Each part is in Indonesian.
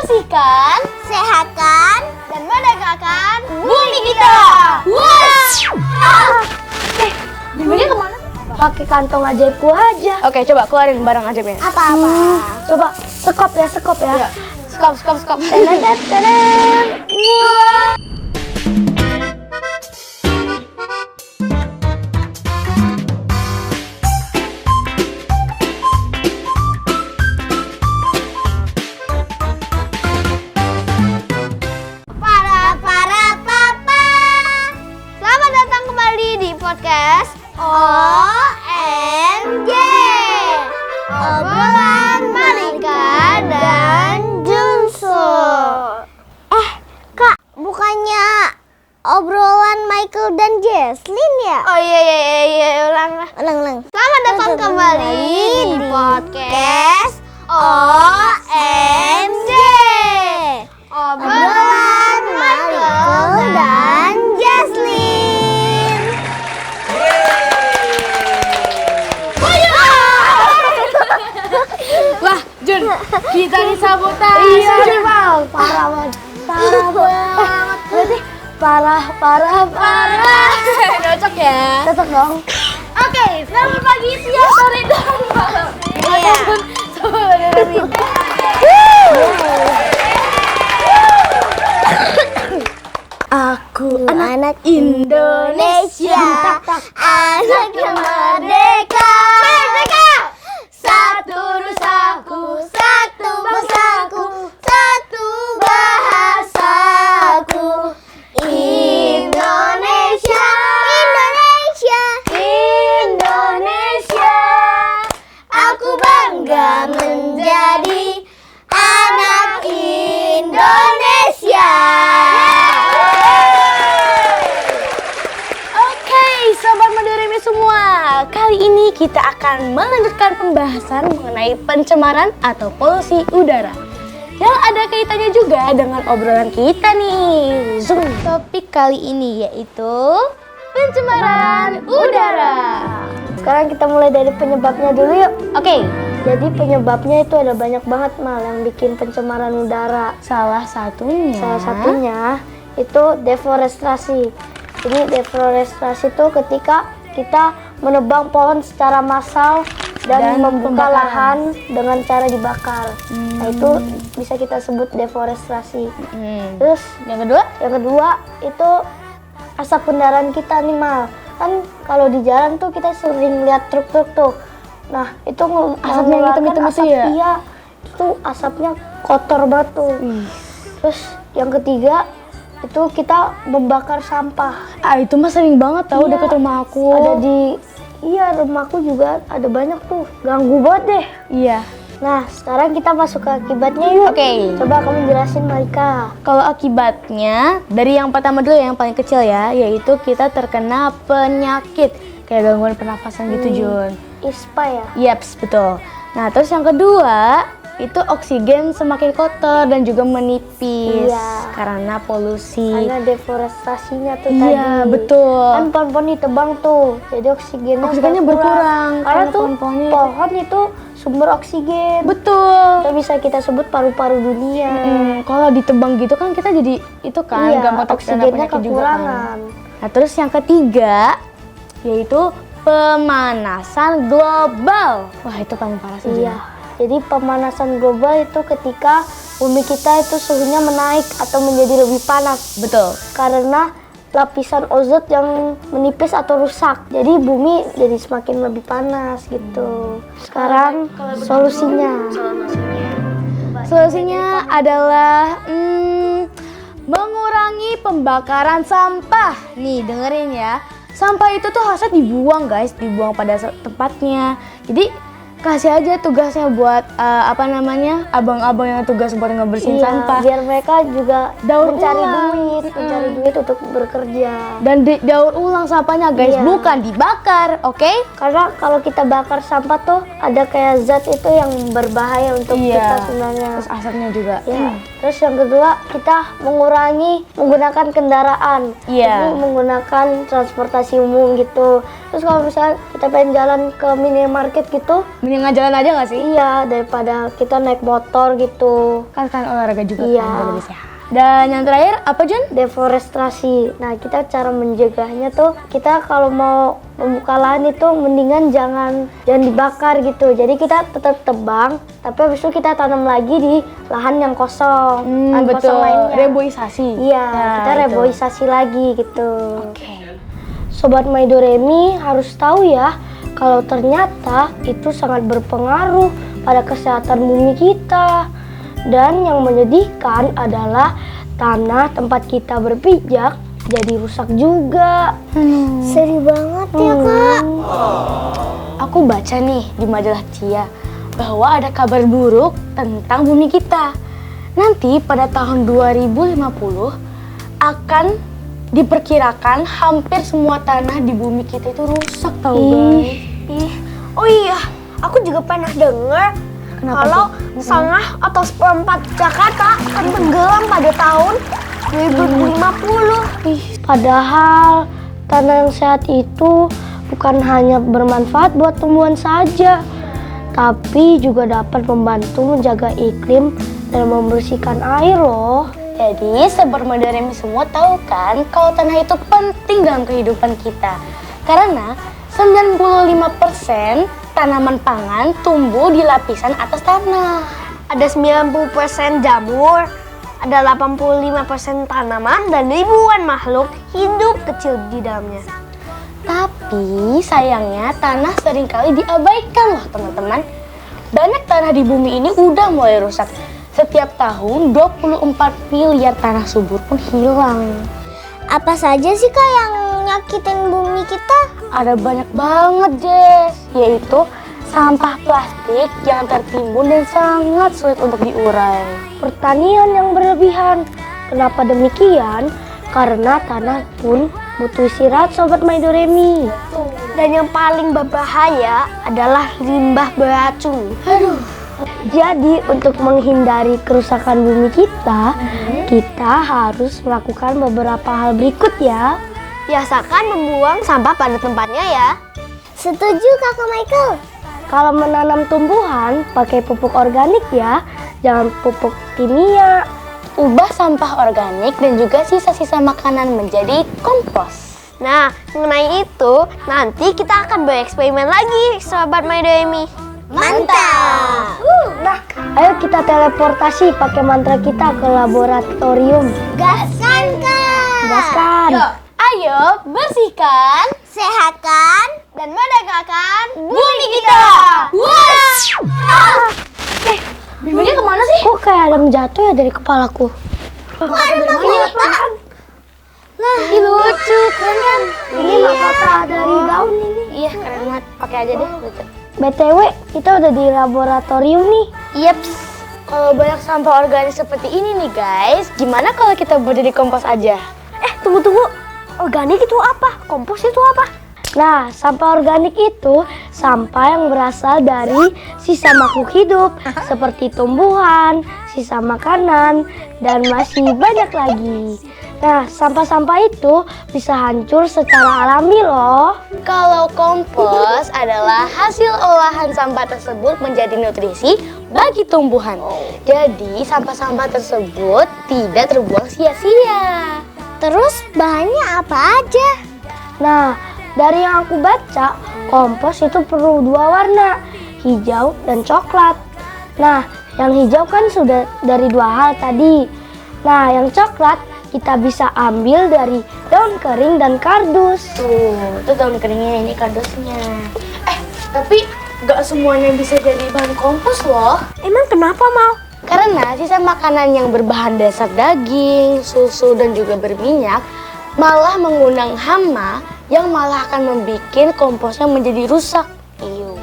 bersihkan, sehatkan, dan merdekakan bumi kita. Bumbunya kemana? pakai kantong ajaibku aja. Oke, coba keluarin barang ajaibnya. Apa-apa? Coba sekop ya. Sekop. Tadam. Para papa. Selamat datang kembali di podcast OMG. Obrolan Malika dan Junsu. Kak, bukannya obrolan Michael dan Jesslyn ya? Oh iya, ulang. Ulang. Selamat datang kembali di podcast OMG. Obrolan Michael dan Jesslyn. Wah, Jun, kita disabotase. Iya, Bang. Parah banget. Berarti parah. Cocok ya. Cocok dong. Oke, selamat pagi, siang, sore, dan malam. Iya. Aku Anak Indonesia, anak yang merdeka. Satu nusaku, Satu bangsaku, satu bahasaku. Indonesia. Aku bangga menjadi anak Indonesia. Oke, sobat Madurimi semua. Kali ini kita akan melanjutkan pembahasan mengenai pencemaran atau polusi udara. Yang ada kaitannya juga dengan obrolan kita nih. Zoom. Topik kali ini yaitu pencemaran udara. Sekarang kita mulai dari penyebabnya dulu yuk. Oke, Jadi penyebabnya itu ada banyak banget Mal yang bikin pencemaran udara. salah satunya. Salah satunya itu deforestasi. Jadi deforestasi itu ketika kita menebang pohon secara massal dan membuka pembakaran. lahan dengan cara dibakar. Nah itu bisa kita sebut deforestasi. Terus Yang kedua? yang kedua itu asap kendaraan kita nih Mal. Kan kalau di jalan tuh kita sering lihat truk-truk tuh. Nah itu Asapnya yang hitam-hitam itu ya? Iya, itu asapnya kotor banget tuh. Terus yang ketiga itu kita membakar sampah. Itu mah sering banget tahu Iya, deket rumah aku. Ada di rumahku juga ada banyak tuh. Ganggu banget deh. Iya. Nah sekarang kita masuk ke akibatnya yuk. Oke. Coba kamu jelasin Malika. Kalau akibatnya, dari yang pertama dulu yang paling kecil ya, yaitu kita terkena penyakit kayak gangguan pernafasan gitu, Jun. ISPA ya. Yaps, betul. Nah, terus yang kedua, itu oksigen semakin kotor dan juga menipis Iya. karena polusi. Karena deforestasinya tuh Iya, tadi. betul. Kan pohon-pohon ditebang tuh, jadi oksigennya berkurang. Karena Karena tuh pohon-pohonnya pohon itu sumber oksigen. Betul. Itu bisa kita sebut paru-paru dunia. Kalau ditebang gitu kan kita jadi itu kan Iya, gampang terkena oksigennya penyakit juga kan. kekurangan. Nah, terus yang ketiga yaitu pemanasan global. Wah, itu paling parah sih. Iya. Jadi pemanasan global itu ketika bumi kita itu suhunya menaik atau menjadi lebih panas. Betul. Karena lapisan ozon yang menipis atau rusak. Jadi bumi jadi semakin lebih panas gitu. Sekarang solusinya. Solusinya adalah mengurangi pembakaran sampah. Nih, dengerin ya. Sampah itu tuh harusnya dibuang, guys, dibuang pada tempatnya. Jadi kasih aja tugasnya buat abang-abang yang tugas buat ngebersihin sampah. Biar mereka juga Daur mencari ulang. duit untuk bekerja. Dan daur ulang sampahnya, guys, Iya. bukan dibakar, oke? Karena kalau kita bakar sampah tuh ada kayak zat itu yang berbahaya untuk Iya. kita sebenarnya. Terus asapnya juga. Ya. Terus yang kedua kita mengurangi menggunakan kendaraan. Iya. Jadi menggunakan transportasi umum gitu. Terus kalau misalnya kita pengen jalan ke minimarket gitu, Mendingan jalan aja nggak sih? Iya, daripada kita naik motor gitu. Kan olahraga juga Iya. kan biar lebih sehat. Dan yang terakhir apa Jun? Deforestasi. Nah, kita cara mencegahnya tuh, kita kalau mau membuka lahan itu mendingan jangan dibakar gitu. Jadi kita tetap tebang, tapi habis itu kita tanam lagi di lahan yang kosong. Lahan Betul. kosong lainnya. Reboisasi. Iya, Nah, kita itu. reboisasi lagi gitu. Oke. Sobat My Doremi harus tahu ya, kalau ternyata itu sangat berpengaruh pada kesehatan bumi kita. Dan yang menyedihkan adalah tanah tempat kita berpijak jadi rusak juga. Sedih banget ya Kak. Aku baca nih di majalah Cia bahwa ada kabar buruk tentang bumi kita. Nanti pada tahun 2050 akan diperkirakan hampir semua tanah di bumi kita itu rusak tau guys. Oh iya, aku juga pernah dengar kalau setengah atau seperempat Jakarta akan tenggelam pada tahun 2050. Padahal tanah yang sehat itu bukan hanya bermanfaat buat tumbuhan saja, tapi juga dapat membantu menjaga iklim dan membersihkan air loh. Jadi Sobat My Doremi semua tahu kan kalau tanah itu penting dalam kehidupan kita. Karena 95% tanaman pangan tumbuh di lapisan atas tanah. Ada 90% jamur, ada 85% tanaman, dan ribuan makhluk hidup kecil di dalamnya. Tapi sayangnya tanah seringkali diabaikan loh teman-teman. Banyak tanah di bumi ini udah mulai rusak. Setiap tahun 24 miliar tanah subur pun hilang. Apa saja sih Kak yang nyakitin bumi kita? Ada banyak banget Jess, yaitu sampah plastik yang tertimbun dan sangat sulit untuk diurai. Pertanian yang berlebihan. Kenapa demikian? Karena tanah pun butuh istirahat Sobat My Doremi. Dan yang paling berbahaya adalah limbah beracun. Jadi untuk menghindari kerusakan bumi kita harus melakukan beberapa hal berikut ya. Biasakan membuang sampah pada tempatnya ya. Setuju Kakak Michael. Kalau menanam tumbuhan, pakai pupuk organik ya, jangan pupuk kimia. Ubah sampah organik dan juga sisa-sisa makanan menjadi kompos. Nah, mengenai itu, nanti kita akan bereksperimen lagi, Sobat My Doremi. Mantap! Nah, ayo kita teleportasi pakai mantra kita ke laboratorium. Gaskan Kak! Gaskan. Ayo bersihkan Sehatkan dan merdekakan bumi kita! bibirnya kemana sih? Kok kayak ada yang jatuh ya dari kepalaku? Ih, lucu, keren kan? Ini mahkota dari daun ini. Iya, keren banget. Pakai aja deh. Lucu. BTW, kita udah di laboratorium nih. Yeps. Kalau banyak sampah organik seperti ini nih guys, gimana kalau kita buat jadi kompos aja? Tunggu. Organik itu apa? Kompos itu apa? Nah, sampah organik itu sampah yang berasal dari sisa makhluk hidup seperti tumbuhan, sisa makanan, dan masih banyak lagi. Nah, sampah-sampah itu bisa hancur secara alami loh. Kalau kompos adalah hasil olahan sampah tersebut menjadi nutrisi bagi tumbuhan. Jadi, sampah-sampah tersebut tidak terbuang sia-sia. Terus bahannya apa aja? Nah, dari yang aku baca, kompos itu perlu dua warna, hijau dan coklat. Nah, yang hijau kan sudah dari dua hal tadi. Nah, yang coklat kita bisa ambil dari daun kering dan kardus. Tuh, itu daun keringnya, ini kardusnya. Tapi nggak semuanya bisa jadi bahan kompos loh. Emang kenapa Mal? Karena sisa makanan yang berbahan dasar daging, susu, dan juga berminyak malah mengundang hama yang malah akan membuat komposnya menjadi rusak. Iyo.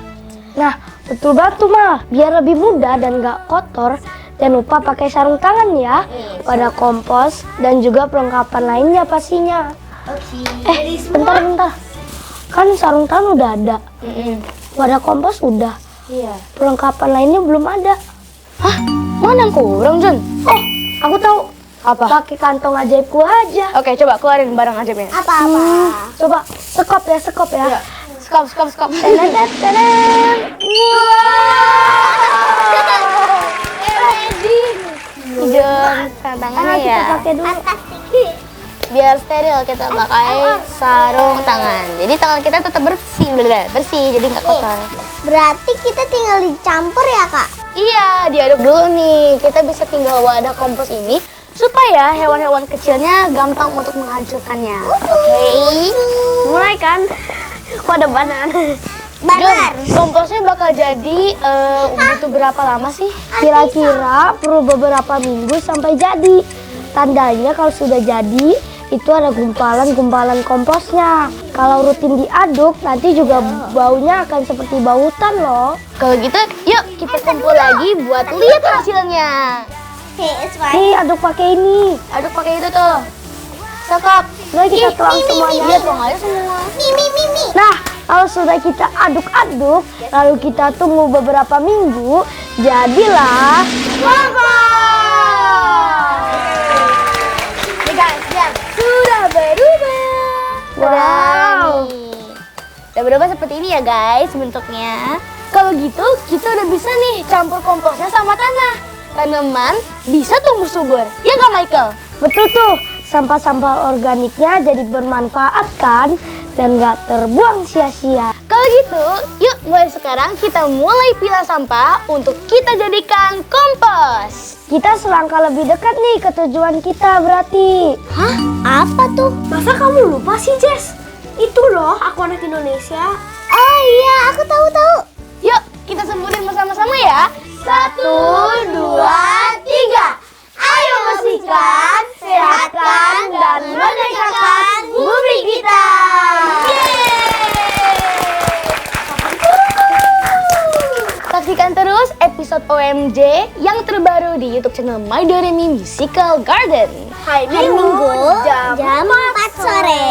Nah, betul banget tuh Mal. Biar lebih mudah dan gak kotor, jangan lupa pakai sarung tangan ya pada kompos dan juga perlengkapan lainnya pastinya. Bentar. Kan sarung tangan udah ada. Pada kompos udah. Iya. Perlengkapan lainnya belum ada. Hah? Mana yang kurang, Jun? Oh, aku tahu. Apa? Pakai kantong ajaibku aja. Oke, coba keluarin barang ajaibnya. Apa-apa? Coba sekop ya. Skop. Tenet. Wah, pakai dulu. Biar steril kita pakai sarung tangan. Jadi tangan kita tetap bersih, bersih jadi nggak kotor. Berarti kita tinggal dicampur ya kak? Iya, diaduk dulu nih. Kita bisa tinggal wadah kompos ini supaya hewan-hewan kecilnya gampang untuk menghancurkannya. Oke. Mulai kan? Wadah banan. Komposnya bakal jadi butuh berapa lama sih? Kira-kira perlu beberapa minggu sampai jadi. Tandanya kalau sudah jadi, itu ada gumpalan-gumpalan komposnya. Kalau rutin diaduk, nanti juga baunya akan seperti bau hutan loh. Kalau gitu, yuk kita kumpul lagi buat lihat hasilnya. Nih, aduk pakai ini. Aduk pakai itu tuh. Cakep. Nah, kita tuang semuanya. Iya, tuang aja semua. Nah, kalau sudah kita aduk-aduk, lalu kita tunggu beberapa minggu, jadilah Nih guys, lihat. Sudah berubah. Wow. Udah berubah seperti ini ya guys bentuknya. Kalau gitu kita udah bisa nih campur komposnya sama tanah. Tanaman bisa tumbuh subur. Ya nggak Michael? betul tuh, sampah-sampah organiknya jadi bermanfaat kan, dan nggak terbuang sia-sia. Kalau gitu, yuk mulai sekarang kita mulai pilah sampah untuk kita jadikan kompos. Kita selangkah lebih dekat nih ke tujuan kita berarti. Hah? Apa tuh? Masa kamu lupa sih Jess? Itu loh Aku Anak Indonesia. Oh iya, aku tahu. Yuk, kita sebutin bersama-sama ya. 1, 2, 3. Ayo bersihkan, sehatkan, dan merdekakan bumi kita. Saksikan terus episode OMJ yang terbaru di YouTube channel My Doremi Musical Garden. Hari Minggu jam 4 sore.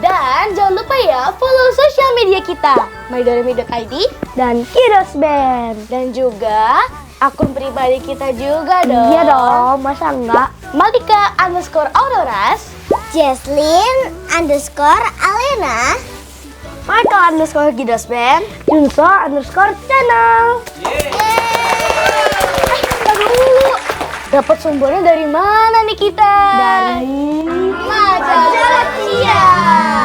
Dan jangan lupa ya follow sosial media kita mydoremi.id Dan Kiddos Band. dan juga akun pribadi kita juga dong. Iya dong, masa enggak? Malika_Auroras. Jesslyn_Alena. Michael_Kiddos Band. Junso_channel. Dapat sumbernya dari mana nih kita? Dari Majalah Cia.